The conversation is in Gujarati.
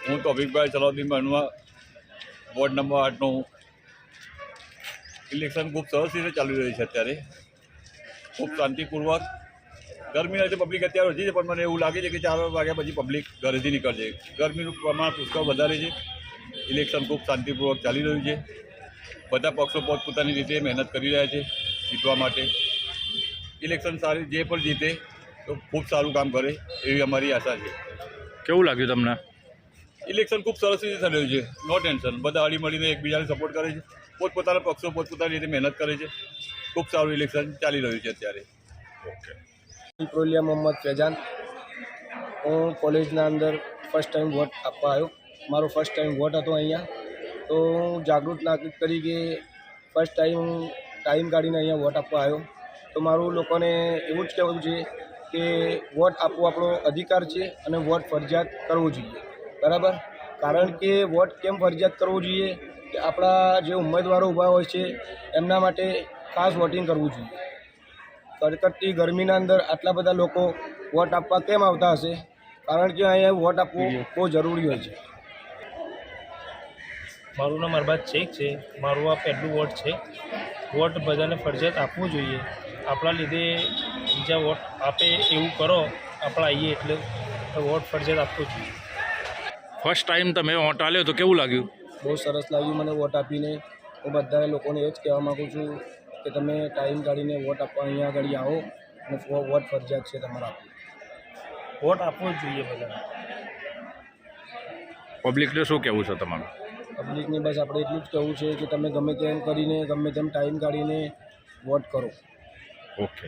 હું તોફિકભાઈ સલાઉદ્દીન બનવા વોર્ડ નંબર 8નું ઇલેક્શન ખૂબ સરસ રીતે ચાલી રહ્યું છે. અત્યારે ખૂબ શાંતિપૂર્વક. ગરમીના લીધે પબ્લિક અત્યારે ઓછી છે, પણ મને એવું લાગે છે કે 4 વાગ્યા પછી પબ્લિક ઘરેથી નીકળશે. ગરમીનું પ્રમાણ પુષ્કળ વધારે છે. ઇલેક્શન ખૂબ શાંતિપૂર્વક ચાલી રહ્યું છે. બધા પક્ષો પોતપોતાની રીતે મહેનત કરી રહ્યા છે જીતવા માટે. ઇલેક્શન સારી, જે પણ જીતે તો ખૂબ સારું કામ કરે એવી અમારી આશા છે. કેવું લાગ્યું તમને? ઇલેક્શન ખૂબ સરસ રીતે થઈ રહ્યું છે. નો ટેન્શન. બધા હળી મળીને એકબીજાને સપોર્ટ કરે છે. પોતપોતાના પક્ષો પોતપોતાની રીતે મહેનત કરે છે. ખૂબ સારું ઇલેક્શન ચાલી રહ્યું છે અત્યારે. ઓકે. પ્રોલિયા મોહમ્મદ ફૈજાન. હું કોલેજના અંદર ફર્સ્ટ ટાઈમ વોટ આપવા આવ્યો. મારો ફર્સ્ટ ટાઈમ વોટ હતો અહીંયા. તો હું જાગૃત નાગરિક તરીકે ફર્સ્ટ ટાઈમ કાઢીને અહીંયા વોટ આપવા આવ્યો. તો મારું લોકોને એવું જ કહેવું છે કે વોટ આપવો આપણો અધિકાર છે અને વોટ ફરજિયાત કરવો જોઈએ. બરાબર? કારણ કે વોટ કેમ ફરજિયાત કરવો જોઈએ કે આપણા જે ઉમેદવારો ઊભા હોય છે એમના માટે ખાસ વોટિંગ કરવું જોઈએ. કડકડતી ગરમીના અંદર આટલા બધા લોકો વોટ આપવા કેમ આવતા હશે? કારણ કે અહીંયા વોટ આપવું બહુ જરૂરી હોય છે. મારું નામ અરબાઝ શેખ છે. મારું આ પહેલું વોટ છે. વોટ બધાને ફરજિયાત આપવું જોઈએ. આપણા લીધે બીજા વોટ આપે એવું કરો, આપણે આવીએ એટલે વોટ ફરજિયાત આપવું જોઈએ. ફર્સ્ટ ટાઈમ તમે વોટ આલ્યો તો કેવું લાગ્યું? બહુ સરસ લાગ્યું મને વોટ આપીને. હું બધા લોકોને એ જ કહેવા માગું છું કે તમે ટાઈમ કાઢીને વોટ આપવા અહીંયા આગળ આવો અને વોટ ફરજિયાત છે તમારે આપવું. વોટ આપવો જ જોઈએ બધાને. પબ્લિકને શું કહેવું છે તમારું? પબ્લિકને બસ આપણે એટલું જ કહેવું છે કે તમે ગમે તેમ કરીને, ગમે તેમ ટાઈમ કાઢીને વોટ કરો. ઓકે.